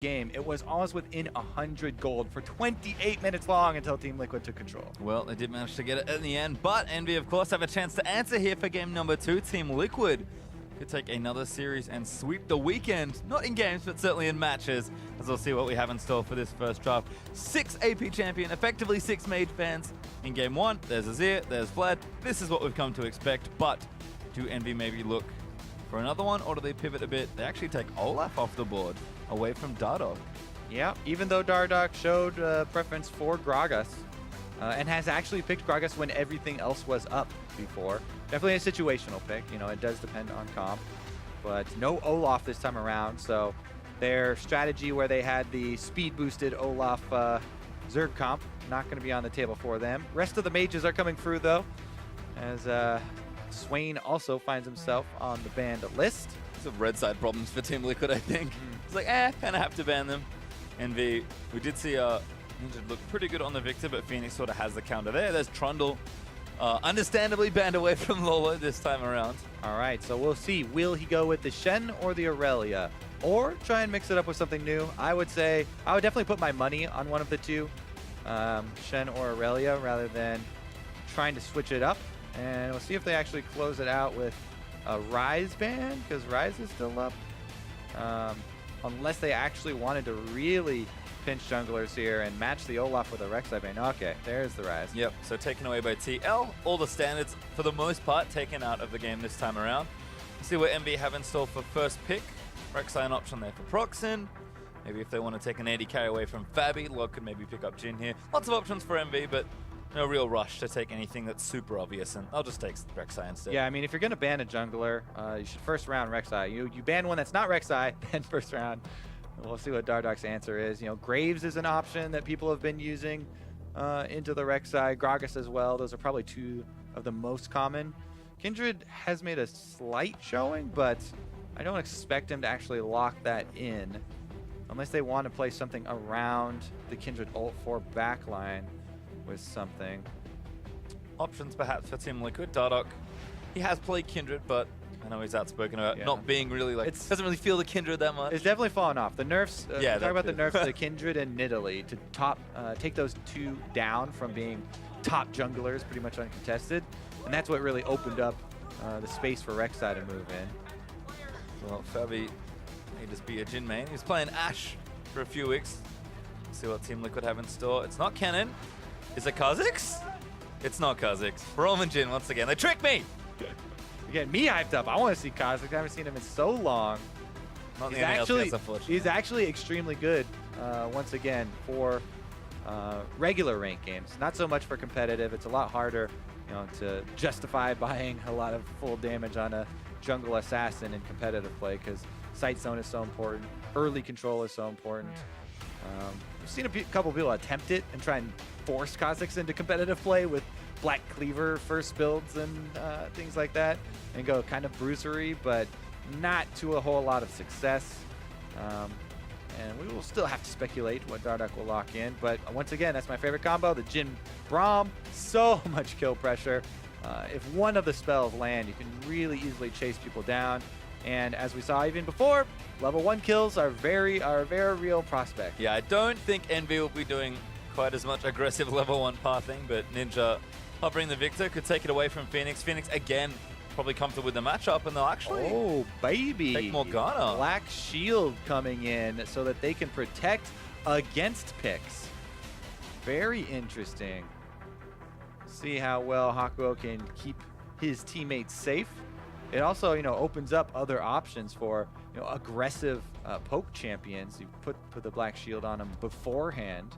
game. It was almost within 100 gold for 28 minutes long until Team Liquid took control. Well, they did manage to get it in the end, but Envy, of course, have a chance to answer here for game number 2. Team Liquid could take another series and sweep the weekend. Not in games, but certainly in matches, as we'll see what we have in store for this first draft. 6 AP champion, effectively 6 mage bans. In game 1, there's Azir, there's Vlad. This is what we've come to expect, but do Envy maybe look for another one, or do they pivot a bit? They actually take Olaf off the board, away from Dardoch. Yeah, even though Dardoch showed preference for Gragas, and has actually picked Gragas when everything else was up before. Definitely a situational pick, you know, it does depend on comp. But no Olaf this time around, so their strategy where they had the speed-boosted Olaf Zerg comp, not going to be on the table for them. Rest of the mages are coming through, though, as Swain also finds himself on the banned list. Some red side problems for Team Liquid, I think. It's like, kind of have to ban them. Envy, we did see Ninja look pretty good on the Viktor, but Fenix sort of has the counter there. There's Trundle, understandably banned away from Lourlo this time around. All right, so we'll see. Will he go with the Shen or the Irelia? Or try and mix it up with something new? I would say, I would definitely put my money on one of the two, Shen or Irelia, rather than trying to switch it up. And we'll see if they actually close it out with a Ryze ban, because Ryze is still up. Unless they actually wanted to really pinch junglers here and match the Olaf with a Rek'Sai ban. Okay, there's the Ryze. Yep, so taken away by TL. All the standards, for the most part, taken out of the game this time around. See what Envy have in store for first pick. Rek'Sai an option there for Procxin. Maybe if they want to take an AD carry away from Fabbbyyy, Log could maybe pick up Jhin here. Lots of options for Envy, but no real rush to take anything that's super obvious, and I'll just take Rek'Sai instead. Yeah, I mean, if you're going to ban a jungler, you should first round Rek'Sai. You ban one that's not Rek'Sai, then first round. We'll see what Dardoch's answer is. You know, Graves is an option that people have been using into the Rek'Sai. Gragas as well. Those are probably two of the most common. Kindred has made a slight showing, but I don't expect him to actually lock that in unless they want to play something around the Kindred ult 4 backline with something. Options perhaps for Team Liquid. Dardoch, he has played Kindred, but I know he's outspoken about not being really like, doesn't really feel the Kindred that much. It's definitely fallen off. The nerfs, yeah, talk about the nerfs to Kindred and Nidalee to take those two down from being top junglers, pretty much uncontested. And that's what really opened up the space for Rek'Sai to move in. Well, Fabbbyyy may just be a Jhin main. He's playing Ashe for a few weeks. See what Team Liquid have in store. It's not Kennen. Is it Kha'Zix? It's not Kha'Zix. Braum and Jhin once again. They tricked me! You get me hyped up. I want to see Kha'Zix. I haven't seen him in so long. Not he's, actually, he's actually extremely good, once again, for regular rank games. Not so much for competitive. It's a lot harder, you know, to justify buying a lot of full damage on a jungle assassin in competitive play, because sight zone is so important. Early control is so important. I've seen a couple people attempt it and try and force Kha'Zix into competitive play with Black Cleaver first builds and things like that, and go kind of bruisery, but not to a whole lot of success. And we will still have to speculate what Dardoch will lock in, but once again, that's my favorite combo, the Jhin Braum. So much kill pressure. If one of the spells land, you can really easily chase people down. And as we saw even before, level 1 kills are a very real prospect. Yeah, I don't think Envy will be doing quite as much aggressive level 1 pathing, but Ninja hovering the Viktor could take it away from Fenix. Fenix, again, probably comfortable with the matchup, and they'll actually take Morgana. Black Shield coming in so that they can protect against picks. Very interesting. See how well Hakuho can keep his teammates safe. It also, you know, opens up other options for, you know, aggressive poke champions. You put the Black Shield on them beforehand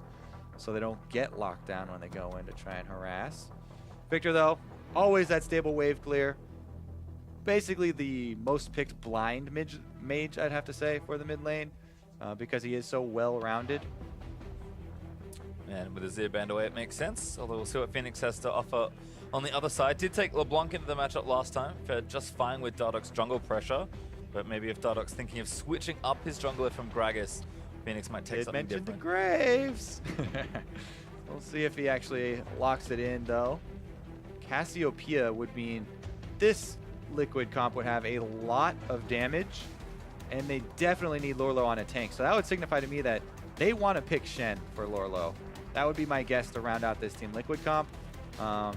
so they don't get locked down when they go in to try and harass. Viktor, though, always that stable wave clear. Basically the most picked blind mage, I'd have to say, for the mid lane, because he is so well-rounded. And with Azir banned away, it makes sense. Although we'll see what Fenix has to offer on the other side. Did take LeBlanc into the matchup last time. Fared just fine with Dardoch's jungle pressure. But maybe if Dardoch's thinking of switching up his jungler from Gragas, Fenix might take something different. The Graves. We'll see if he actually locks it in, though. Cassiopeia would mean this Liquid comp would have a lot of damage and they definitely need Lourlo on a tank. So that would signify to me that they want to pick Shen for Lourlo. That would be my guess to round out this Team Liquid comp.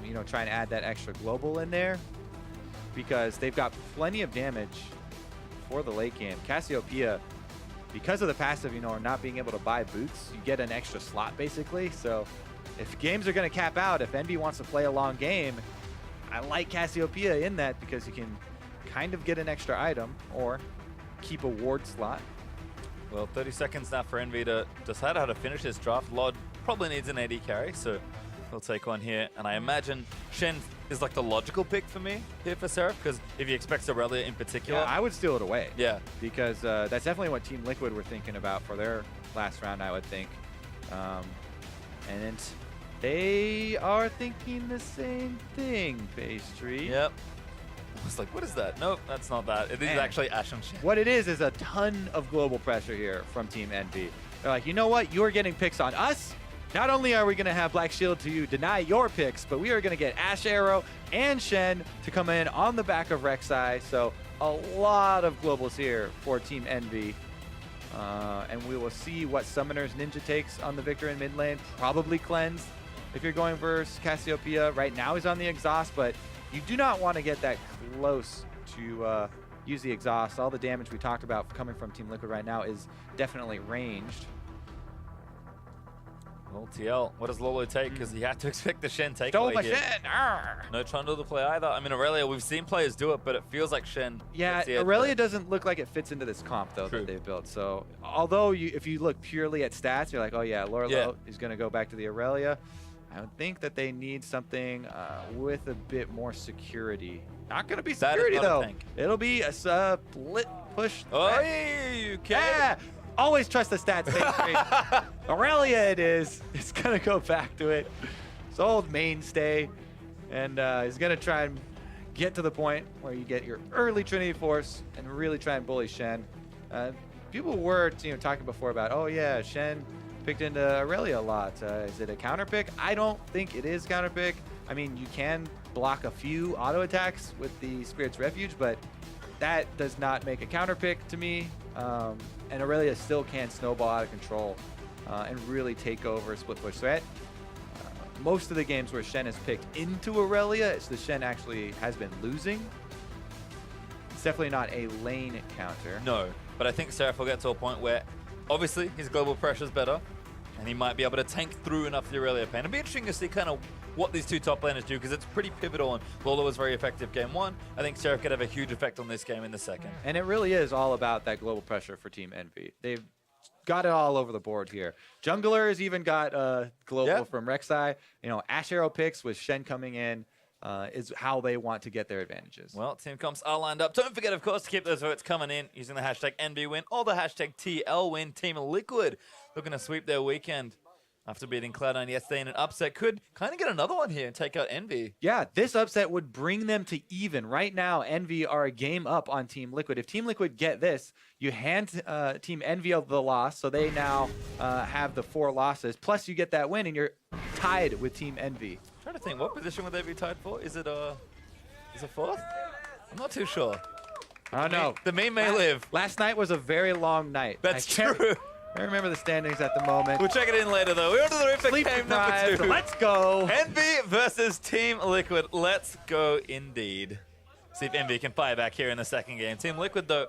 You know, try and add that extra global in there because they've got plenty of damage for the late game. Cassiopeia, because of the passive, you know, or not being able to buy boots, you get an extra slot basically. So if games are going to cap out, if Envy wants to play a long game, I like Cassiopeia in that because you can kind of get an extra item or keep a ward slot. Well, 30 seconds now for Envy to decide how to finish this draft. Lod probably needs an AD carry, so he'll take one here. And I imagine Shen is like the logical pick for me here for Seraph, because if he expects Irelia in particular. Yeah, I would steal it away. Yeah. Because that's definitely what Team Liquid were thinking about for their last round, I would think. And they are thinking the same thing, Pastry. Yep. I was like, what is that? Nope, that's not that. It is actually Ashe and Shen. What it is a ton of global pressure here from Team Envy. They're like, you know what? You're getting picks on us. Not only are we going to have Black Shield to deny your picks, but we are going to get Ashe Arrow and Shen to come in on the back of Rek'Sai. So a lot of globals here for Team Envy. And we will see what Summoner's Ninja takes on the Viktor in mid lane. Probably Cleanse if you're going versus Cassiopeia. Right now he's on the exhaust, but you do not want to get that close to use the exhaust. All the damage we talked about coming from Team Liquid right now is definitely ranged. Well, TL, what does Lourlo take? Because he had to expect the Shen takeaway Stole my here. Shen! Arr! No Trundle to play either. I mean, Irelia, we've seen players do it, but it feels like Shen. Yeah, Irelia doesn't look like it fits into this comp, though, that they've built. So, although if you look purely at stats, you're like, oh yeah, Lourlo is going to go back to the Irelia. I would think that they need something with a bit more security. Not going to be security, though. It'll be a split push. Oh, you can. Yeah! Always trust the stats. Irelia it is. It's going to go back to it. It's old mainstay. And he's going to try and get to the point where you get your early Trinity Force and really try and bully Shen. People were talking before about, oh yeah, Shen picked into Irelia a lot. Is it a counter pick? I don't think it is counter pick. I mean, you can block a few auto attacks with the Spirit's Refuge, but that does not make a counter pick to me. And Irelia still can snowball out of control and really take over split push threat. Most of the games where Shen is picked into Irelia, it's the Shen actually has been losing. It's definitely not a lane counter. No, but I think Seraph will get to a point where obviously his global pressure is better and he might be able to tank through enough the Irelia pain. It'll be interesting to see kind of what these two top laners do, because it's pretty pivotal, and Lourlo was very effective game one. I think Seraph could have a huge effect on this game in the second. And it really is all about that global pressure for Team Envy. They've got it all over the board here. Jungler has even got global from Rek'Sai. Ashe Arrow picks with Shen coming in is how they want to get their advantages. Well, team comps are lined up. Don't forget, of course, to keep those votes coming in using the hashtag EnvyWin or the hashtag TLWin. Team Liquid looking to sweep their weekend after beating Cloud9 yesterday in an upset. Could kind of get another one here and take out Envy. Yeah, this upset would bring them to even. Right now, Envy are a game up on Team Liquid. If Team Liquid get this, you hand Team Envy the loss, so they now have the 4 losses. Plus, you get that win, and you're tied with Team Envy. I'm trying to think, what position would they be tied for? Is it 4th? I'm not too sure. I don't know. The meme may live. Last night was a very long night. That's true. I remember the standings at the moment. We'll check it in later, though. We're on to the Ripper game number 2. Let's go. Envy versus Team Liquid. Let's go indeed. See if Envy can fire back here in the second game. Team Liquid, though,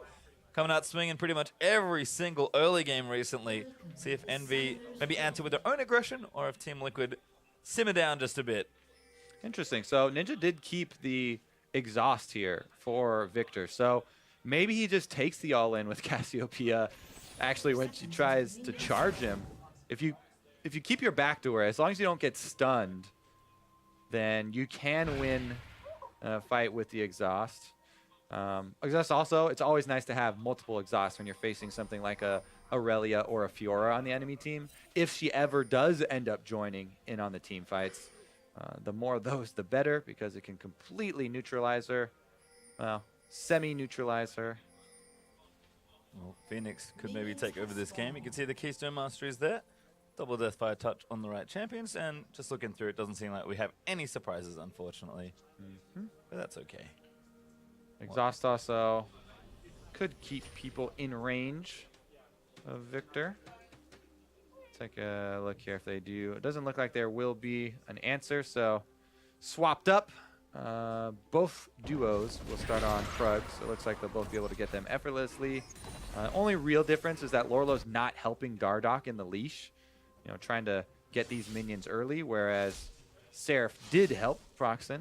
coming out swinging pretty much every single early game recently. See if Envy maybe answer with their own aggression, or if Team Liquid simmer down just a bit. Interesting. So Ninja did keep the exhaust here for Viktor. So maybe he just takes the all-in with Cassiopeia. Actually, when she tries to charge him, if you keep your back to her, as long as you don't get stunned, then you can win a fight with the exhaust. Exhaust also, it's always nice to have multiple exhausts when you're facing something like a Irelia or a Fiora on the enemy team. If she ever does end up joining in on the team fights, the more of those, the better, because it can completely neutralize her. Well, semi-neutralize her. Well, Fenix could maybe take over this game. You can see the Keystone Masteries there. Double Deathfire touch on the right champions, and just looking through, it doesn't seem like we have any surprises, unfortunately. But that's okay. Exhaust also. could keep people in range of Viktor. Take a look here if they do. It doesn't look like there will be an answer, so swapped up. Both duos will start on Procxin, so it looks like they'll both be able to get them effortlessly. Only real difference is that Lourlo's not helping Dardoch in the leash, you know, trying to get these minions early, whereas Seraph did help Procxin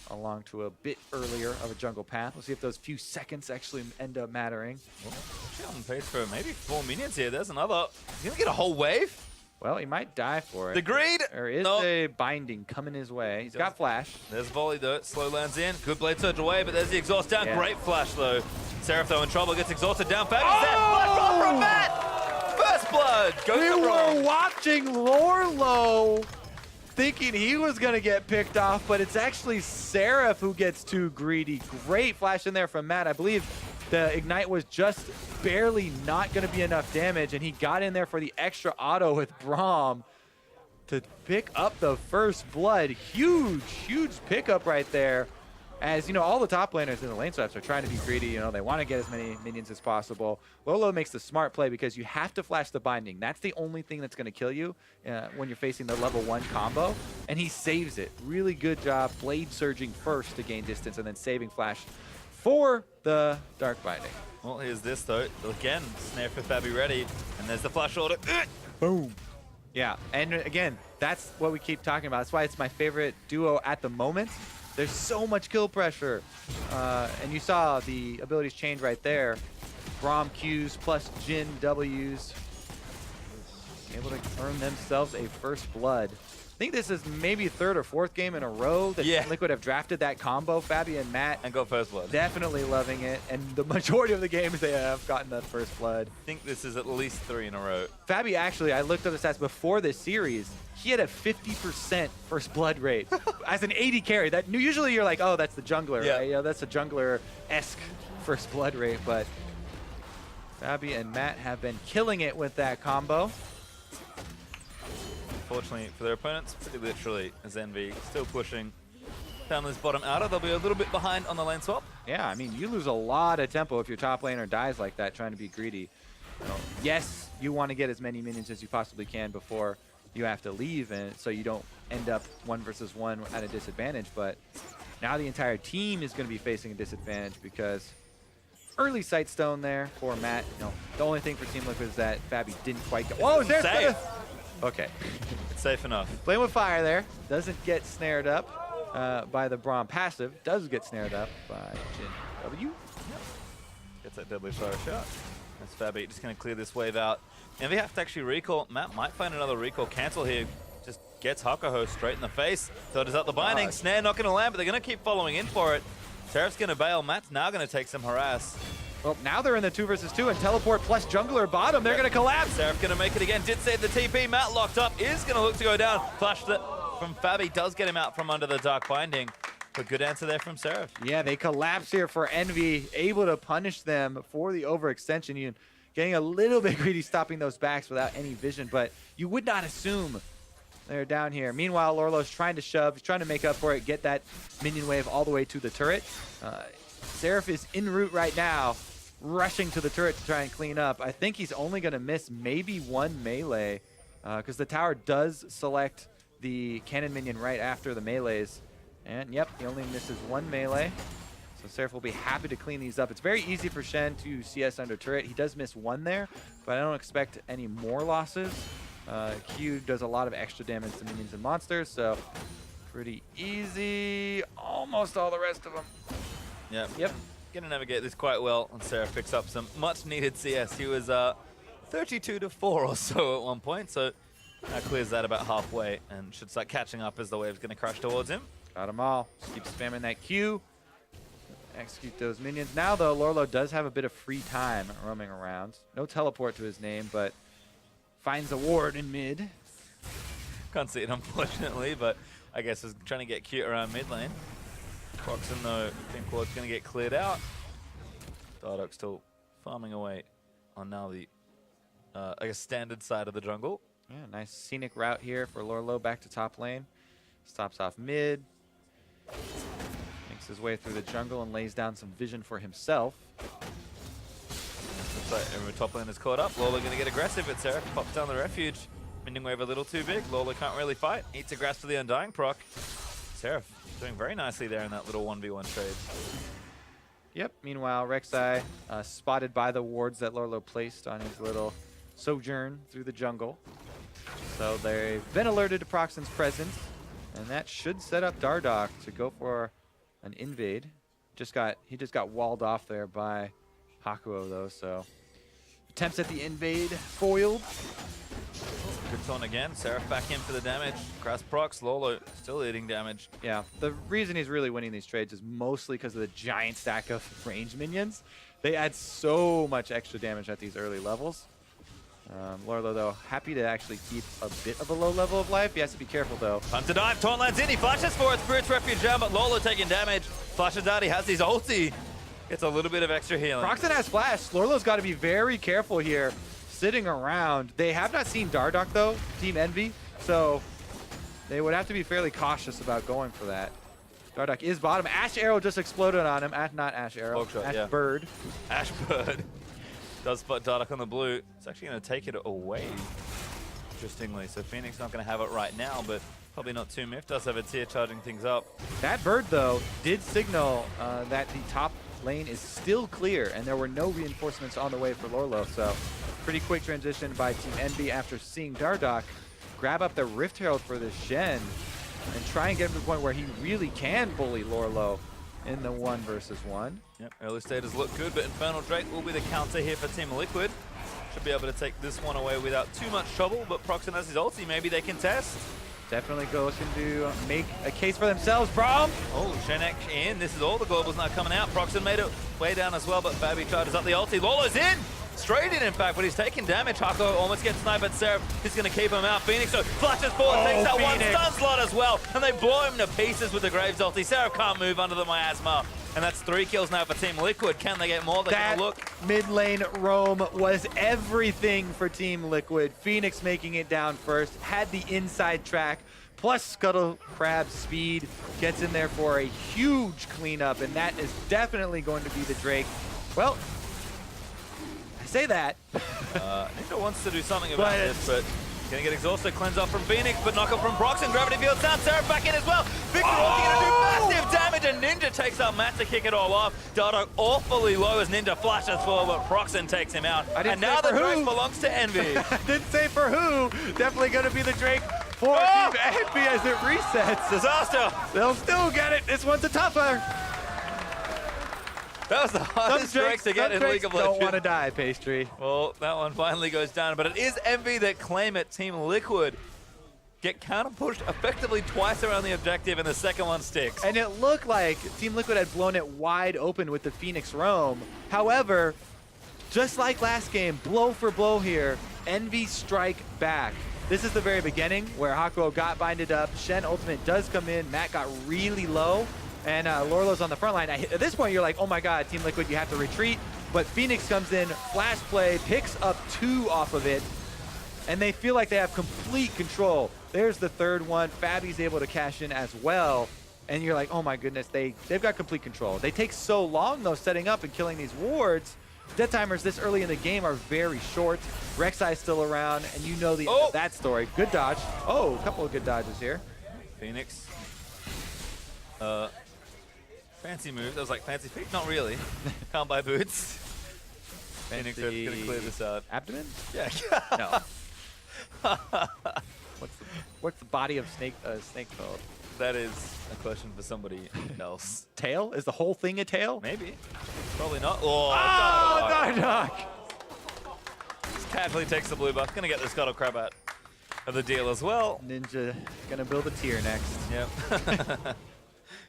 along to a bit earlier of a jungle path. We'll see if those few seconds actually end up mattering. Well, actually on pace for maybe 4 minions here. There's another. He's going to get a whole wave. Well, he might die for it. The greed! There is a binding coming his way. He's got flash. There's volley though. Slow lands in. Good blade surge away, but there's the exhaust down. Yeah. Great flash though. Seraph though in trouble. Gets exhausted down. Fabbyy's dead. Flash roll from Matt! First blood. Goes We to Braum. were watching Lourlo thinking he was going to get picked off, but it's actually Seraph who gets too greedy. Great flash in there from Matt. I believe the Ignite was just barely not going to be enough damage, and he got in there for the extra auto with Braum to pick up the first blood. Huge, huge pickup right there. As, you know, all the top laners in the lane swaps are trying to be greedy. You know, they want to get as many minions as possible. Lourlo makes the smart play because you have to flash the binding. That's the only thing that's going to kill you when you're facing the level 1 combo. And he saves it. Really good job blade surging first to gain distance and then saving flash for the dark binding. Well, here's this though. Again, snare for Fabbbyyy ready. And there's the flash order. Boom. Yeah, and again, that's what we keep talking about. That's why it's my favorite duo at the moment. There's so much kill pressure. And you saw the abilities change right there. Braum Qs plus Jhin Ws. Able to earn themselves a first blood. I think this is maybe 3rd or 4th game in a row that Liquid have drafted that combo. Fabbbyyy and Matt. And got first blood. Definitely loving it. And the majority of the games they have gotten that first blood. I think this is at least 3 in a row. Fabbbyyy, actually, I looked up the stats before this series. He had a 50% first blood rate as an AD carry. That usually you're like, oh, that's the jungler, right? You know, that's a jungler-esque first blood rate. But Fabbbyyy and Matt have been killing it with that combo. Unfortunately for their opponents, pretty literally, as Envy still pushing down this bottom outer. They'll be a little bit behind on the lane swap. Yeah, I mean, you lose a lot of tempo if your top laner dies like that trying to be greedy. You know, yes, you want to get as many minions as you possibly can before you have to leave, and so you don't end up 1 versus 1 at a disadvantage, but now the entire team is going to be facing a disadvantage because early sight stone there for Matt. You know, the only thing for Team Liquid is that Fabbbyyy didn't quite get... Whoa, is there... Safe. Okay. It's safe enough. Playing with fire there. Doesn't get snared up by the Braum passive. Does get snared up by Jhin W. Gets that deadly fire shot. That's Fabbbyyy just going to clear this wave out. And we have to actually recall. Matt might find another recall cancel here. Just gets Hakuho straight in the face. Third is out the binding. Snare not going to land, but they're going to keep following in for it. Seraph's going to bail. Matt's now going to take some harass. Well, now they're in the 2 versus 2 and teleport plus jungler bottom. They're going to collapse. Seraph going to make it again. Did save the TP. Matt locked up. Is going to look to go down. Flash from Fabbbyyy does get him out from under the dark binding. But good answer there from Seraph. Yeah, they collapse here for Envy. Able to punish them for the overextension. You getting a little bit greedy, stopping those backs without any vision. But you would not assume they're down here. Meanwhile, Lourlo's trying to shove. He's trying to make up for it. Get that minion wave all the way to the turret. Seraph is en route right now, rushing to the turret to try and clean up. I think he's only going to miss maybe 1 melee because the tower does select the cannon minion right after the melees. And yep, he only misses 1 melee. So Seraph will be happy to clean these up. It's very easy for Shen to CS under turret. He does miss 1 there, but I don't expect any more losses. Q does a lot of extra damage to minions and monsters, so pretty easy. Almost all the rest of them. Yep. Gonna navigate this quite well, and Seraph picks up some much needed CS. He was 32-4 or so at one point, so that clears that about halfway and should start catching up as the wave's gonna crash towards him. Got them all. Just keep spamming that Q. Execute those minions. Now though, Lourlo does have a bit of free time roaming around. No teleport to his name, but finds a ward in mid. Can't see it unfortunately, but I guess is trying to get cute around mid lane. Procxin though, Pink Ward's going to get cleared out. Dardoch still farming away on now the, I guess, standard side of the jungle. Yeah, nice scenic route here for Lourlo back to top lane. Stops off mid. Makes his way through the jungle and lays down some vision for himself. but top lane is caught up. Lourlo going to get aggressive, but Seraph pops down the refuge. Minion wave a little too big. Lourlo can't really fight. Eats a grasp for the Undying proc. Seraph doing very nicely there in that little 1v1 trade. Yep. Meanwhile, Rek'Sai spotted by the wards that Lourlo placed on his little sojourn through the jungle. So they've been alerted to Procxin's presence, and that should set up Dardoch to go for an invade. He just got walled off there by Hakuho though, so attempts at the invade foiled. Good taunt again. Seraph back in for the damage. Grass procs. Lourlo still eating damage. Yeah, the reason he's really winning these trades is mostly because of the giant stack of range minions. They add so much extra damage at these early levels. Lourlo, though, happy to actually keep a bit of a low level of life. He has to be careful, though. Time to dive. Taunt lands in. He flashes for it. Spirit's Refuge down, but Lourlo taking damage. Flashes out. He has his ulti. Gets a little bit of extra healing. Procxin has flash. Lourlo's got to be very careful here. Sitting around. They have not seen Dardoch, though, Team Envy, so they would have to be fairly cautious about going for that. Dardoch is bottom. Ashe Arrow just exploded on him. Not Ashe Arrow. Ashe Bird. Ashe Bird does spot Dardoch on the blue. It's actually going to take it away, interestingly. So Fenix not going to have it right now, but probably not too miffed. Does have a tier charging things up. That Bird, though, did signal that the top lane is still clear, and there were no reinforcements on the way for Lourlo, so pretty quick transition by Team Envy after seeing Dardoch grab up the Rift Herald for the Shen and try and get him to the point where he really can bully Lourlo in the 1 versus 1. Yep, early stages look good, but Infernal Drake will be the counter here for Team Liquid. Should be able to take this one away without too much trouble, but Procxin has his ulti. Maybe they can test. Definitely looking to make a case for themselves. Braum! Oh, Shen in. This is all the globals now coming out. Procxin made it way down as well, but Fabbbyyy charges up the ulti. Lourlo's in! Straight in fact, but he's taking damage. Hakuho almost gets sniped, but Seraph is going to keep him out. Phoenix so flashes forward, takes that one stun slot as well, and they blow him to pieces with the Graves ulti. Seraph can't move under the miasma, and that's 3 kills now for Team Liquid. Can they get more? They're going to look. Mid lane roam was everything for Team Liquid. Phoenix making it down first, had the inside track, plus Scuttle Crab speed, gets in there for a huge cleanup, and that is definitely going to be the Drake. Well, say that. Ninja wants to do something about this, but gonna get exhausted. Cleanse up from Fenix, but knock up from Procxin. Gravity field down. Seraph back in as well. Viktor also gonna do massive damage, and Ninja takes out Matt to kick it all off. Dardoch awfully low as Ninja flashes forward, but Procxin takes him out. And now the Drake belongs to Envy. I didn't say for who. Definitely gonna be the Drake for Team Envy as it resets. Disaster. They'll still get it. This one's a tougher. That was the hardest Drake to get in League of Legends. Don't want to die, Pastry. Well, that one finally goes down, but it is Envy that claim it. Team Liquid get counter-pushed effectively twice around the objective, and the second one sticks. And it looked like Team Liquid had blown it wide open with the Phoenix Roam. However, just like last game, blow for blow here, Envy strike back. This is the very beginning where Hakuho got binded up. Shen ultimate does come in. Matt got really low. And Lourlo's on the front line. At this point, you're like, oh my god, Team Liquid, you have to retreat. But Fenix comes in, flash play, picks up 2 off of it, and they feel like they have complete control. There's the third one. Fabbyy's able to cash in as well. And you're like, oh my goodness, they've got complete control. They take so long, though, setting up and killing these wards. Dead timers this early in the game are very short. Rek'Sai still around, and you know the end of that story. Good dodge. Oh, a couple of good dodges here. Fenix. Fancy move. That was like fancy feet. Not really. Can't buy boots. Fenix is going to clear this out. Abdomen? Yeah. No. What's the body of snake called? That is a question for somebody else. Tail? Is the whole thing a tail? Maybe. Probably not. Dardoch! Just casually takes the blue buff. Going to get the Scuttle Crab out of the deal as well. Ninja going to build a tier next. Yep.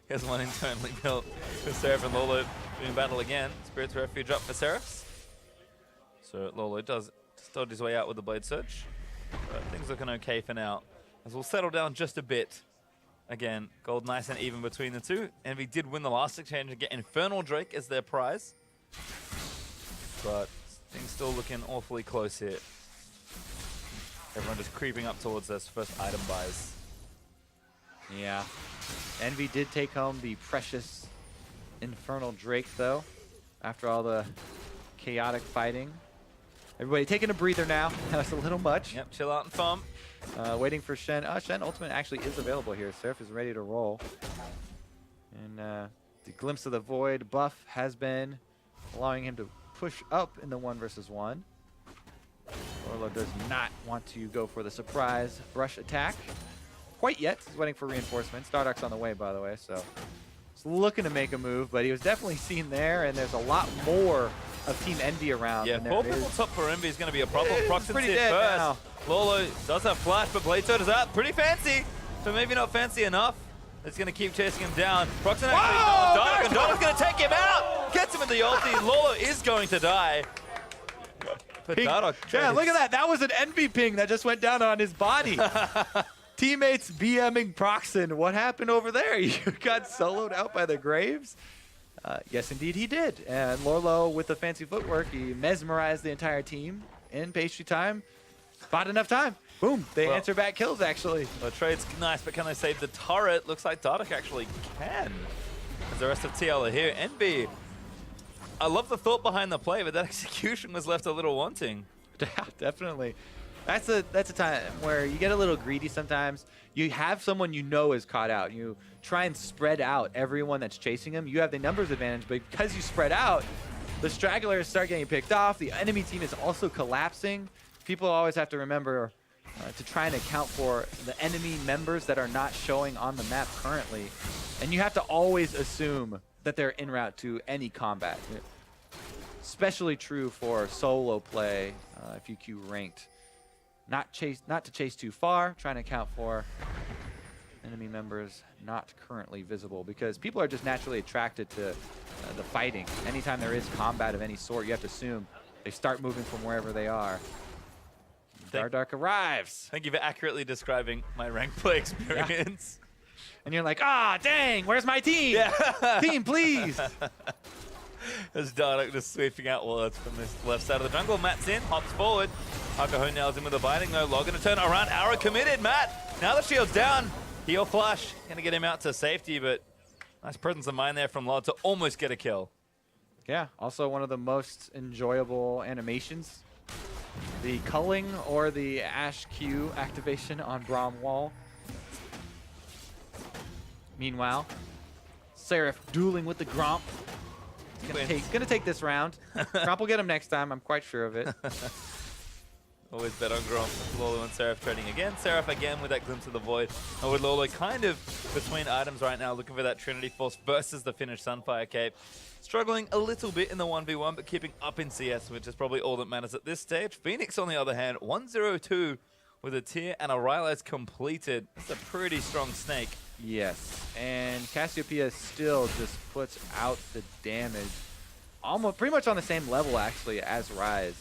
Here's one internally built with Seraph and Lourlo doing battle again. Spirit's Refuge up for Seraph. So Lourlo does dodge his way out with the Blade Surge. But things looking okay for now. As we'll settle down just a bit. Again, gold nice and even between the two. Envy did win the last exchange and get Infernal Drake as their prize. But things still looking awfully close here. Everyone just creeping up towards those first item buys. Yeah. Envy did take home the precious Infernal Drake, though, after all the chaotic fighting. Everybody taking a breather now. That's a little much. Yep, chill out and farm. Waiting for Shen. Shen ultimate actually is available here. Seraph is ready to roll. And the Glimpse of the Void buff has been allowing him to push up in the 1 versus 1. Lourlo does not want to go for the surprise brush attack quite yet. He's waiting for reinforcements. Dardoch's on the way, by the way, so he's looking to make a move, but he was definitely seen there, and there's a lot more of Team Envy around. Yeah, 4 people top for Envy is going to be a problem. Procxin's pretty hit dead first. now. Lourlo does have flash, but Blade Sword is out. Pretty fancy, but maybe not fancy enough. It's going to keep chasing him down. Procxin actually knows Dardoch, and Dardoch's going to take him out. Gets him in the ulti. Lourlo is going to die. But Dardoch. Yeah, look at that. That was an Envy ping that just went down on his body. Teammates BMing Procxin. What happened over there? You got soloed out by the Graves? Yes, indeed he did. And Lourlo, with the fancy footwork, he mesmerized the entire team in pastry time. Bought enough time. Boom. They answer back kills, actually. The trade's nice, but can they save the turret? Looks like Dardoch actually can. As the rest of TL are here. Envy. I love the thought behind the play, but that execution was left a little wanting. Yeah, definitely. That's a time where you get a little greedy sometimes. You have someone you know is caught out. You try and spread out everyone that's chasing him. You have the numbers advantage, but because you spread out, the stragglers start getting picked off. The enemy team is also collapsing. People always have to remember to try and account for the enemy members that are not showing on the map currently. And you have to always assume that they're en route to any combat. Especially true for solo play if you queue ranked. Not to chase too far, trying to account for enemy members not currently visible, because people are just naturally attracted to the fighting. Anytime there is combat of any sort, you have to assume they start moving from wherever they are. Dardoch arrives. Thank you for accurately describing my rank play experience. Yeah. And you're like, ah, dang, where's my team? Yeah. Team, please. As Dardoch just sweeping out wards from this left side of the jungle. Matt's in, hops forward. Hakuho nails him with a biting. No log going to turn around. Arrow committed. Matt, now the shield's down. Heal flash. Going to get him out to safety, but nice presence of mind there from Lod to almost get a kill. Yeah, also one of the most enjoyable animations. The culling or the Ashe Q activation on Braum wall. Meanwhile, Seraph dueling with the Gromp. Gonna take this round. Gromp will get him next time, I'm quite sure of it. Always bet on Gromp. Lourlo and Seraph trading again. Seraph again with that Glimpse of the Void. And with Lourlo kind of between items right now, looking for that Trinity Force versus the finished Sunfire Cape. Struggling a little bit in the 1v1, but keeping up in CS, which is probably all that matters at this stage. Fenix, on the other hand, 1-0-2 with a tier and a Ryze completed. That's a pretty strong snake. Yes, and Cassiopeia still just puts out the damage. Almost pretty much on the same level, actually, as Ryze.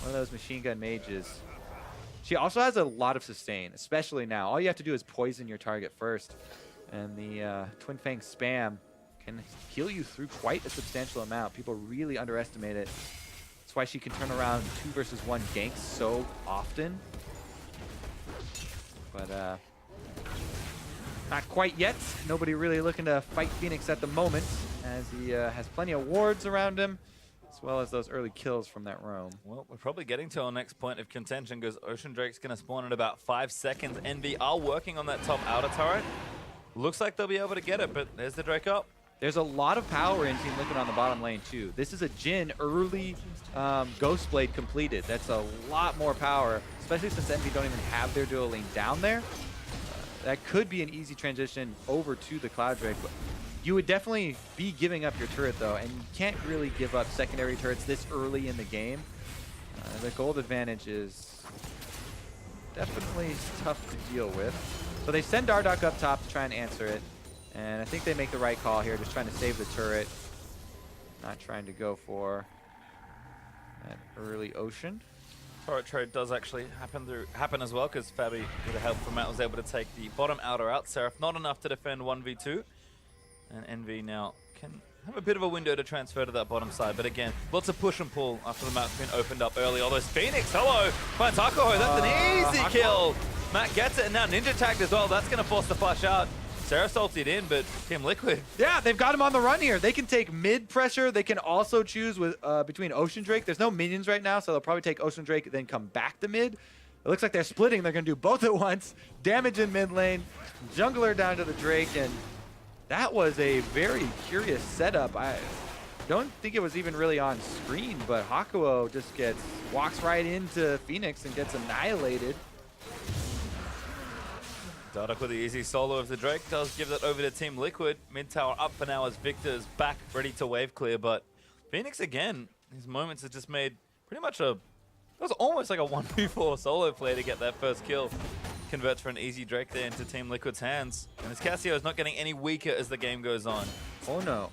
One of those machine gun mages. She also has a lot of sustain, especially now. All you have to do is poison your target first. And the Twin Fang spam can heal you through quite a substantial amount. People really underestimate it. That's why she can turn around 2 versus 1 ganks so often. But not quite yet. Nobody really looking to fight Fenix at the moment, as he has plenty of wards around him, as well as those early kills from that roam. Well, we're probably getting to our next point of contention, because Ocean Drake's going to spawn in about 5 seconds. Envy are working on that top outer turret. Looks like they'll be able to get it, but there's the Drake up. There's a lot of power in Team Liquid on the bottom lane, too. This is a Jhin early Ghost Blade completed. That's a lot more power, especially since Envy don't even have their dual lane down there. That could be an easy transition over to the Cloud Drake. But you would definitely be giving up your turret, though, and you can't really give up secondary turrets this early in the game. The gold advantage is definitely tough to deal with. So they send Dardoch up top to try and answer it. And I think they make the right call here, just trying to save the turret. Not trying to go for that early Ocean. Turret trade does actually happen as well, because Fabbbyyy, with the help from Matt, was able to take the bottom outer out. Seraph not enough to defend 1v2. And Envy now can have a bit of a window to transfer to that bottom side. But again, lots of push and pull after the map's been opened up early. Although Fenix, hello, finds Hakuho. That's an easy kill. Matt gets it, and now Ninja tagged as well. That's going to force the flash out. Seraph's ulted in, but Team Liquid. Yeah, they've got him on the run here. They can take mid pressure. They can also choose with between Ocean Drake. There's no minions right now, so they'll probably take Ocean Drake, then come back to mid. It looks like they're splitting. They're going to do both at once. Damage in mid lane, jungler down to the Drake, and that was a very curious setup. I don't think it was even really on screen, but Hakuho just walks right into Fenix and gets annihilated. Dardoch with the easy solo of the Drake does give that over to Team Liquid. Mid tower up for now as Viktor's back ready to wave clear, but Fenix again, his moments have just made pretty much it was almost like a 1v4 solo play to get that first kill. Converts for an easy Drake there into Team Liquid's hands. And this Cassio is not getting any weaker as the game goes on. Oh no.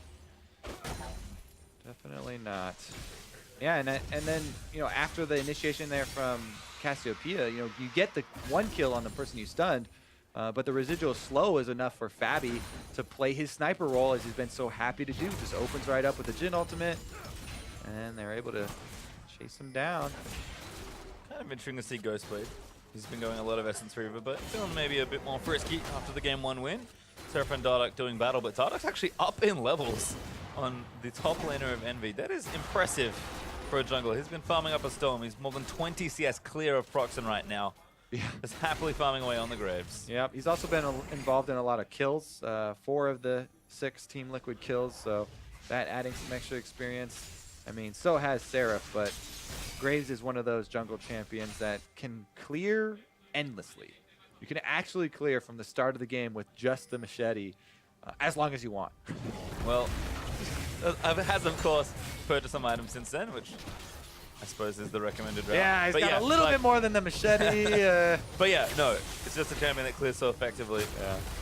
Definitely not. Yeah, and then, you know, after the initiation there from Cassiopeia, you know, you get the one kill on the person you stunned, but the residual slow is enough for Fabbbyyy to play his sniper role, as he's been so happy to do. Just opens right up with the Jhin ultimate, and they're able to chase him down. Kind of interesting to see Ghostblade. He's been going a lot of Essence Reaver, but feeling maybe a bit more frisky after the game 1 win. Seraph and Dardoch doing battle, but Dardoch's actually up in levels on the top laner of Envy. That is impressive for a jungler. He's been farming up a storm. He's more than 20 CS clear of Procxin right now. Yeah. Just happily farming away on the graves. Yep, he's also been involved in a lot of kills. 4 of the 6 Team Liquid kills, so that adding some extra experience. I mean, so has Seraph, but Graves is one of those jungle champions that can clear endlessly. You can actually clear from the start of the game with just the machete, as long as you want. Well, I've had, of course, purchased some items since then, which I suppose is the recommended route. Yeah, he's got a little bit more than the machete. But yeah, no, it's just a champion that clears so effectively,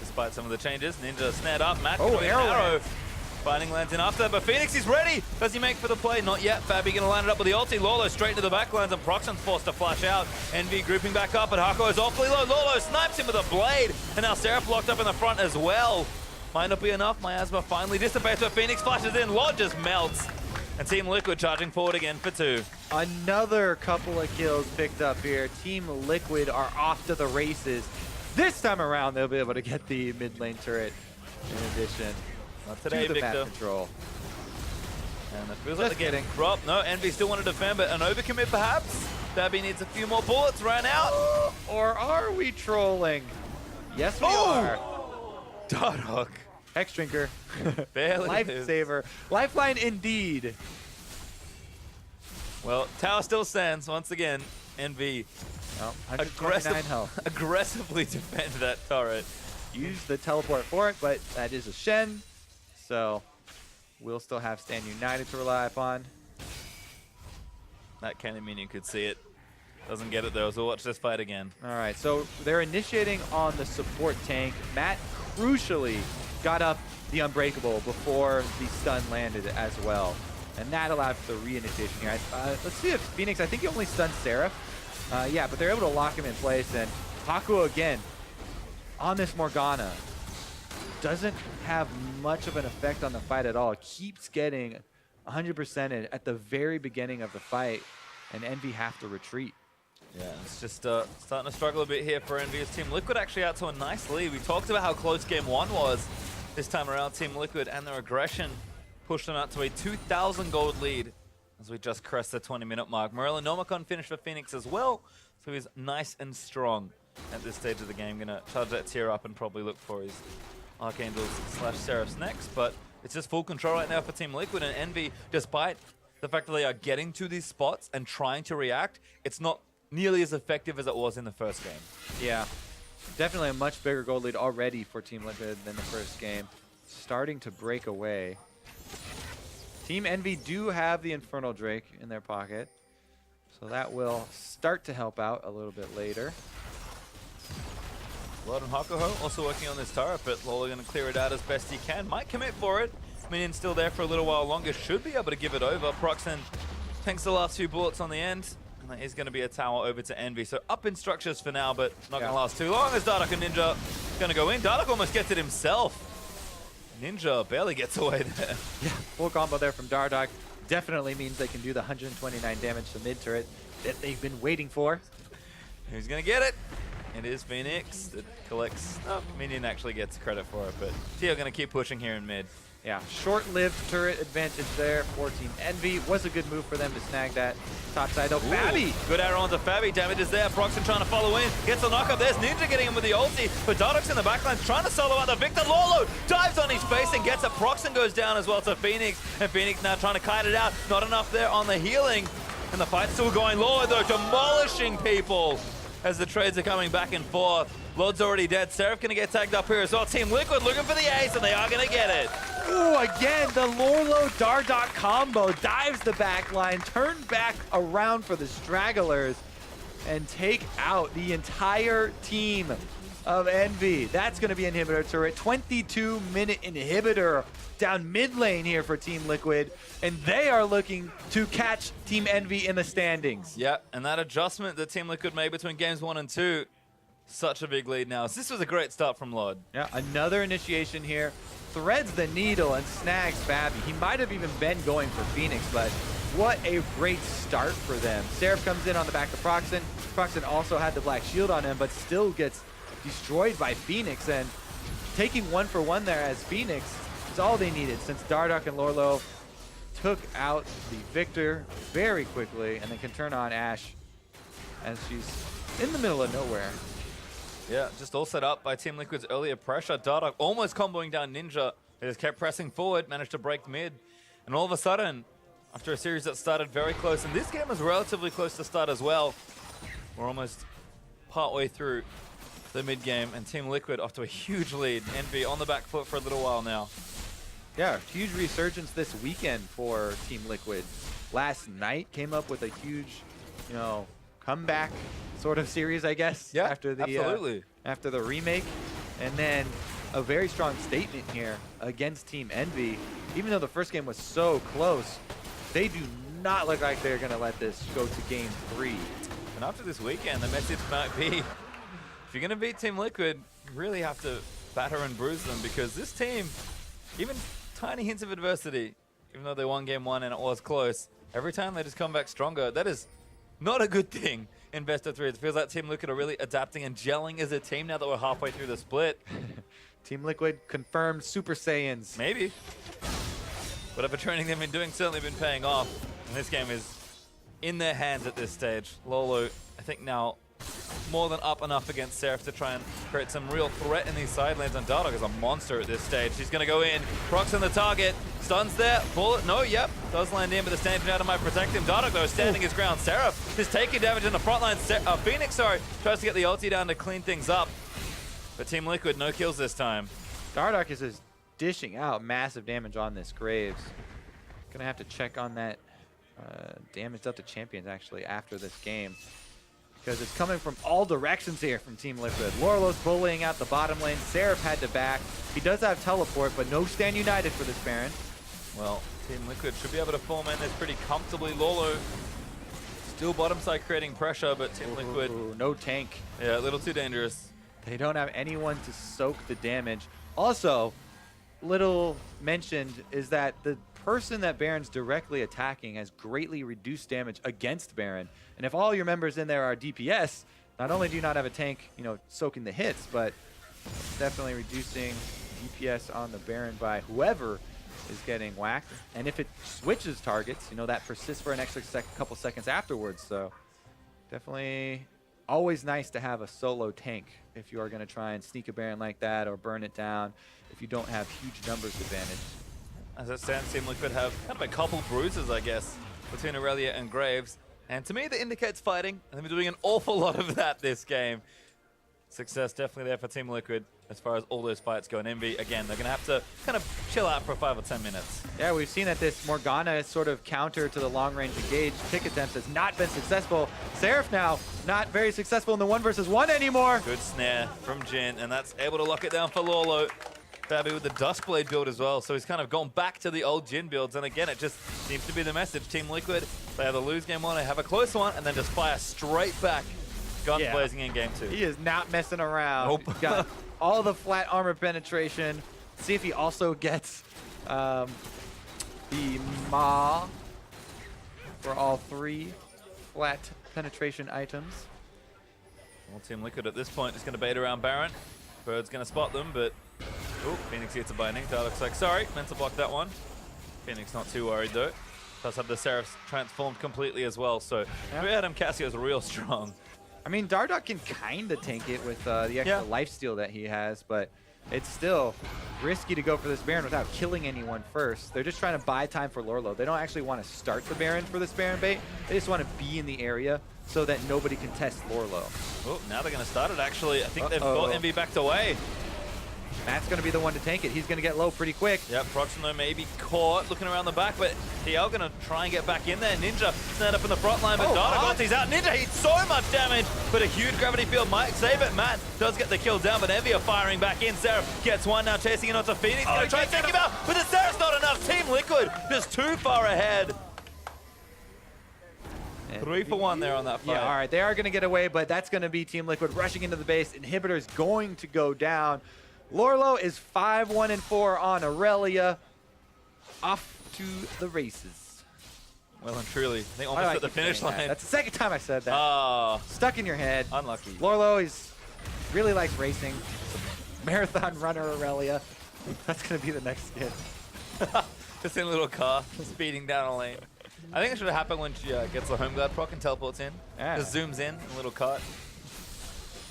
despite some of the changes. Ninja snared up, Matt with an arrow. Finding lands in after, but Fenix is ready. Does he make for the play? Not yet. Fabbbyyy gonna line it up with the ulti. Lourlo straight into the backlines, and Procxin's forced to flash out. Envy grouping back up, but Hakuho is awfully low. Lourlo snipes him with a blade, and now Seraph locked up in the front as well. Might not be enough. Miasma finally dissipates, but Fenix flashes in. Lord just melts. And Team Liquid charging forward again for 2. Another couple of kills picked up here. Team Liquid are off to the races. This time around, they'll be able to get the mid lane turret in addition. Not today, to the Viktor. map control. And it feels like they're getting dropped. No, Envy still want to defend, but an overcommit perhaps? Fabbbyyy needs a few more bullets, ran out. Or are we trolling? Yes, we are. Dardoch. Hex Drinker. Barely. Lifesaver. Lifeline indeed. Well, tower still stands once again. Envy 129 health. aggressively defend that turret. Use the teleport for it, but that is a Shen. So we'll still have Stand United to rely upon. That cannon minion could see it. Doesn't get it though, so we'll watch this fight again. All right, so they're initiating on the support tank. Matt crucially got up the Unbreakable before the stun landed as well. And that allowed for the reinitiation here. Let's see if Fenix, I think he only stunned Seraph. Yeah, but they're able to lock him in place. And Hakuho again on this Morgana doesn't have much of an effect on the fight at all. Keeps getting 100% at the very beginning of the fight, and Envy have to retreat. Yeah, it's just starting to struggle a bit here for Envy's Team Liquid actually out to a nice lead. We talked about how close game 1 was this time around. Team Liquid and their aggression pushed them out to a 2,000 gold lead as we just crest the 20-minute mark. Morella Nomicon finished for Fenix as well, so he's nice and strong at this stage of the game. Gonna charge that tier up and probably look for his Archangels / Seraphs next, but it's just full control right now for Team Liquid, and Envy, despite the fact that they are getting to these spots and trying to react, it's not nearly as effective as it was in the first game. Yeah, definitely a much bigger gold lead already for Team Liquid than the first game. Starting to break away. Team Envy do have the Infernal Drake in their pocket, so that will start to help out a little bit later. Blood and Hakuho also working on this turret, but Lourlo going to clear it out as best he can. Might commit for it. Minion's still there for a little while longer. Should be able to give it over. Procxin tanks the last few bullets on the end. And that is going to be a tower over to Envy. So up in structures for now, but not going to last too long as Dardoch and Ninja going to go in. Dardoch almost gets it himself. Ninja barely gets away there. Yeah, full combo there from Dardoch. Definitely means they can do the 129 damage to mid turret that they've been waiting for. Who's going to get it? It is Fenix that collects. Oh, Minion actually gets credit for it, but Tio going to keep pushing here in mid. Yeah, short-lived turret advantage there for Team Envy. Was a good move for them to snag that top side. Oh, Fabbbyyy! Good arrow onto Fabbbyyy. Damage is there. Procxin trying to follow in. Gets a knock-up. There's Ninja getting him with the ulti. But Dardoch's in the backline trying to solo out the Viktor. Lourlo dives on his face and gets it. Procxin goes down as well to Fenix. And Fenix now trying to kite it out. Not enough there on the healing. And the fight's still going. Lourlo, though, demolishing people as the trades are coming back and forth. Lord's already dead. Seraph gonna get tagged up here as well. Team Liquid looking for the ace, and they are gonna get it. Ooh, again, the Lourlo Dardoch combo dives the back line, turn back around for the stragglers, and take out the entire team of Envy. That's gonna be inhibitor turret. 22-minute inhibitor down mid lane here for Team Liquid, and they are looking to catch Team Envy in the standings. Yeah, and that adjustment that Team Liquid made between games 1 and 2, such a big lead now. So this was a great start from Lord. Yeah, another initiation here. Threads the needle and snags Fabbbyyy. He might have even been going for Fenix, but what a great start for them. Seraph comes in on the back of Procxin. Procxin also had the black shield on him, but still gets destroyed by Fenix. And taking 1-for-1 there as Fenix is all they needed, since Dardoch and Lourlo took out the Viktor very quickly and then can turn on Ashe as she's in the middle of nowhere. Yeah, just all set up by Team Liquid's earlier pressure. Dardoch almost comboing down Ninja. They just kept pressing forward, managed to break mid. And all of a sudden, after a series that started very close, and this game was relatively close to start as well, we're almost partway through the mid game, and Team Liquid off to a huge lead. Envy on the back foot for a little while now. Yeah, huge resurgence this weekend for Team Liquid. Last night came up with a huge, comeback sort of series, I guess. Yeah, after the absolutely. After the remake, and then a very strong statement here against Team Envy. Even though the first game was so close, they do not look like they're gonna let this go to game 3. And after this weekend, the message might be, if you're gonna beat Team Liquid, you really have to batter and bruise them, because this team, even tiny hints of adversity, even though they won game 1 and it was close, every time they just come back stronger. That is not a good thing in best of 3. It feels like Team Liquid are really adapting and gelling as a team now that we're halfway through the split. Team Liquid confirmed Super Saiyans. Maybe. Whatever training they've been doing certainly been paying off. And this game is in their hands at this stage. Lourlo, I think now more than up enough against Seraph to try and create some real threat in these side lanes. And Dardoch is a monster at this stage. He's going to go in. Procxin the target. Stuns there. Bullet. No, yep. Does land in, but the stand out might protect him. Dardoch, though, standing his ground. Seraph is taking damage in the front line. Fenix, tries to get the ulti down to clean things up. But Team Liquid, no kills this time. Dardoch is just dishing out massive damage on this Graves. Gonna have to check on that damage dealt to champions, actually, after this game, because it's coming from all directions here from Team Liquid. Lourlo's bullying out the bottom lane. Seraph had to back. He does have teleport, but no stand united for this Baron. Well, Team Liquid should be able to form in this pretty comfortably. Lourlo still bottom side creating pressure, but Team Liquid... no tank. Yeah, a little too dangerous. They don't have anyone to soak the damage. Also, little mentioned is that the person that Baron's directly attacking has greatly reduced damage against Baron. And if all your members in there are DPS, not only do you not have a tank, soaking the hits, but definitely reducing DPS on the Baron by whoever is getting whacked. And if it switches targets, that persists for an extra couple seconds afterwards. So definitely always nice to have a solo tank if you are going to try and sneak a Baron like that or burn it down if you don't have huge numbers advantage. As it stands, Team Liquid have kind of a couple bruises, I guess, between Irelia and Graves. And to me, that indicates fighting. And they've been doing an awful lot of that this game. Success definitely there for Team Liquid as far as all those fights go. And Envy, again, they're going to have to kind of chill out for 5 or 10 minutes. Yeah, we've seen that this Morgana sort of counter to the long-range engage pick attempts has not been successful. Seraph now not very successful in the 1 versus 1 anymore. Good snare from Jhin, and that's able to lock it down for Lourlo. Fabbbyyy with the Duskblade build as well, so he's kind of gone back to the old Jhin builds, and again, it just seems to be the message. Team Liquid, they either lose game 1 or have a close one, and then just fire straight back, guns blazing in game 2. He is not messing around. Nope. He's got all the flat armor penetration. See if he also gets the Ma for all 3 flat penetration items. Well, Team Liquid at this point is going to bait around Baron. Bird's going to spot them, but... Oh, Fenix gets a binding. Dardoch's like, sorry, meant to block that one. Fenix not too worried, though. Does have the Seraph transformed completely as well, so Adam Cassio's real strong. I mean, Dardoch can kind of tank it with the extra lifesteal that he has, but it's still risky to go for this Baron without killing anyone first. They're just trying to buy time for Lourlo. They don't actually want to start the Baron for this Baron bait. They just want to be in the area so that nobody can test Lourlo. Oh, now they're going to start it, actually. I think they've got Envy backed away. Matt's going to be the one to tank it. He's going to get low pretty quick. Yep, Procxin though may be caught looking around the back, but they are going to try and get back in there. Ninja stand up in the front line, but Dardoch he's out. Ninja eats so much damage, but a huge gravity field might save it. Matt does get the kill down, but Envy are firing back in. Seraph gets one now, chasing it onto Fenix. Going to try and take him out, but the Seraph's not enough. Team Liquid just too far ahead. 3 for 1 there on that fight. Yeah, all right, they are going to get away, but that's going to be Team Liquid rushing into the base. Inhibitor's going to go down. Lourlo is 5-1-4 on Irelia. Off to the races. Well and truly, they almost at the finish line. That's the second time I said that. Oh. Stuck in your head. Unlucky. Lourlo really likes racing. Marathon runner Irelia. That's going to be the next skin. Just in a little car, speeding down a lane. I think it should have happened when she gets the home guard proc and teleports in. Yeah. Just zooms in a little cart.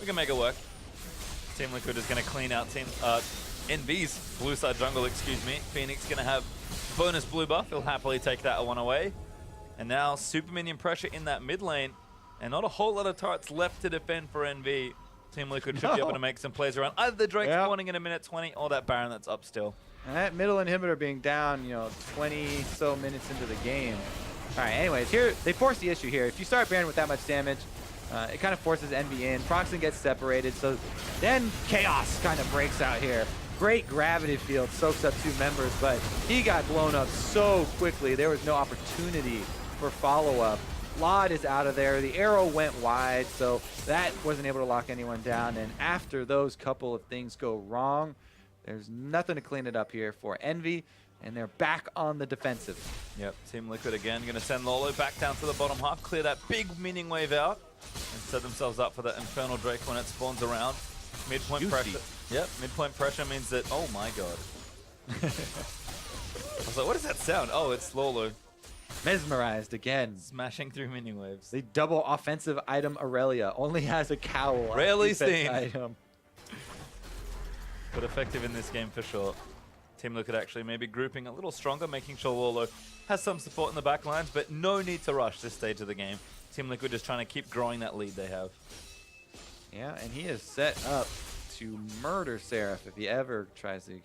We can make it work. Team Liquid is going to clean out Team Envy's blue side jungle, excuse me. Fenix going to have bonus blue buff. He'll happily take that one away. And now super minion pressure in that mid lane. And not a whole lot of turrets left to defend for Envy. Team Liquid should be able to make some plays around either the Drake spawning in a minute 20 or that Baron that's up still. And that middle inhibitor being down, 20 so minutes into the game. All right, anyways, here they force the issue here. If you start Baron with that much damage, it kind of forces Envy in. Procxin gets separated, so then chaos kind of breaks out here. Great gravity field soaks up 2 members, but he got blown up so quickly. There was no opportunity for follow-up. Laud is out of there. The arrow went wide, so that wasn't able to lock anyone down. And after those couple of things go wrong, there's nothing to clean it up here for Envy, and they're back on the defensive. Yep, Team Liquid again going to send Lourlo back down to the bottom half, clear that big minion wave out, and set themselves up for that Infernal Drake when it spawns around. Midpoint pressure. Yep, midpoint pressure means that, oh my god. I was like, what does that sound? Oh, it's Lourlo. Mesmerized again. Smashing through minion waves. The double offensive item Irelia only has a cowl. Rarely seen. Item. But effective in this game for sure. Team Liquid actually maybe grouping a little stronger, making sure Lourlo has some support in the back lines, but no need to rush this stage of the game. Team Liquid just trying to keep growing that lead they have. Yeah, and he is set up to murder Seraph if he ever tries to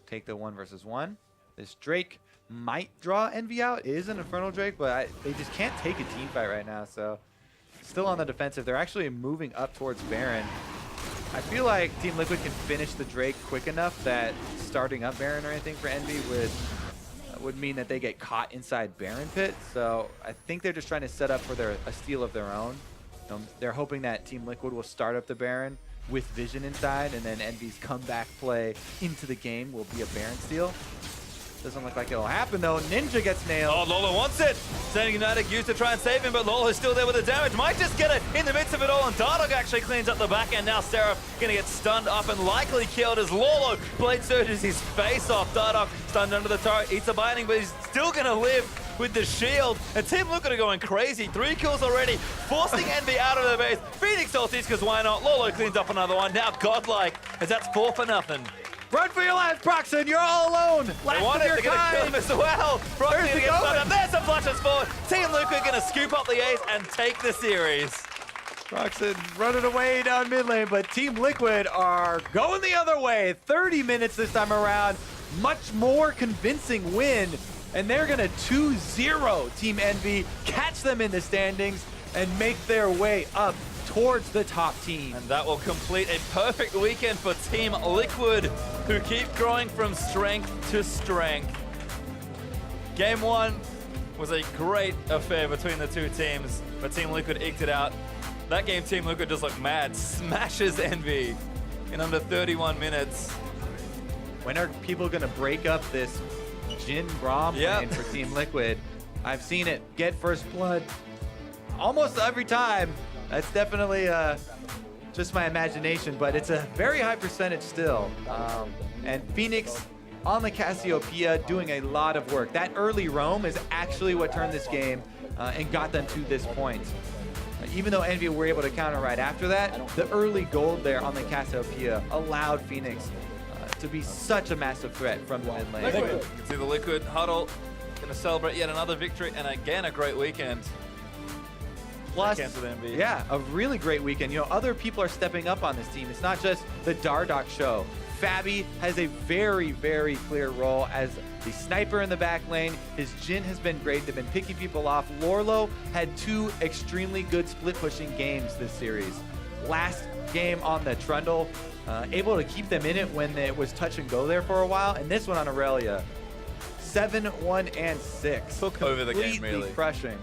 take the 1 versus 1. This Drake might draw Envy out. It is an Infernal Drake, but they just can't take a team fight right now, so still on the defensive. They're actually moving up towards Baron. I feel like Team Liquid can finish the Drake quick enough that starting up Baron or anything for Envy would mean that they get caught inside Baron pit. So I think they're just trying to set up for a steal of their own. They're hoping that Team Liquid will start up the Baron with Vision inside, and then Envy's comeback play into the game will be a Baron steal. Doesn't look like it'll happen though. Ninja gets nailed. Oh, Lourlo wants it. Sending United used to try and save him, but Lourlo's still there with the damage. Might just get it in the midst of it all, and Dardoch actually cleans up the back end. Now Seraph gonna get stunned up and likely killed as Lourlo blade surges his face off. Dardoch stunned under the turret, eats a binding, but he's still gonna live with the shield. And Team Liquid are going crazy. 3 kills already, forcing Envy out of the base. Fenix ultis, because why not? Lourlo cleans up another one. Now godlike, as that's 4 for nothing. Run for your life, Procxin! You're all alone! Last of your kind! Kill him as well! Procxin gets stunned up. There's some flashes forward! Team Liquid gonna scoop up the ace and take the series. Procxin running away down mid lane, but Team Liquid are going the other way. 30 minutes this time around. Much more convincing win. And they're gonna 2-0 Team Envy, catch them in the standings, and make their way up towards the top team. And that will complete a perfect weekend for Team Liquid, who keep growing from strength to strength. Game 1 was a great affair between the 2 teams, but Team Liquid eked it out. That game, Team Liquid just looked mad, smashes Envy in under 31 minutes. When are people gonna break up this Jhin Braum lane for Team Liquid? I've seen it get first blood almost every time. That's definitely just my imagination, but it's a very high percentage still. And Fenix on the Cassiopeia doing a lot of work. That early roam is actually what turned this game and got them to this point. Even though Envy were able to counter right after that, the early gold there on the Cassiopeia allowed Fenix to be such a massive threat from the mid lane. You can see the Liquid huddle, going to celebrate yet another victory, and again a great weekend. Plus, With Envy. yeah, a really great weekend. You know, other people are stepping up on this team. It's not just the Dardoch show. Fabbbyyy has a very, very clear role as the sniper in the back lane. His Jhin has been great. They've been picking people off. Lourlo had 2 extremely good split pushing games this series. Last game on the Trundle, able to keep them in it when it was touch and go there for a while. And this one on Irelia, 7-1 and 6. Took over the game, Completely really. crushing.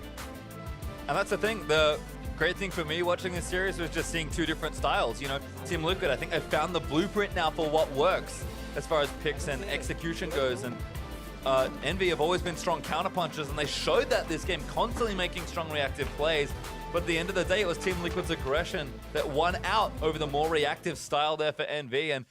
And that's the thing. The great thing for me watching this series was just seeing 2 different styles. You know, Team Liquid, I think they've found the blueprint now for what works as far as picks and execution goes. And Envy have always been strong counterpunchers, and they showed that this game, constantly making strong reactive plays. But at the end of the day, it was Team Liquid's aggression that won out over the more reactive style there for Envy. And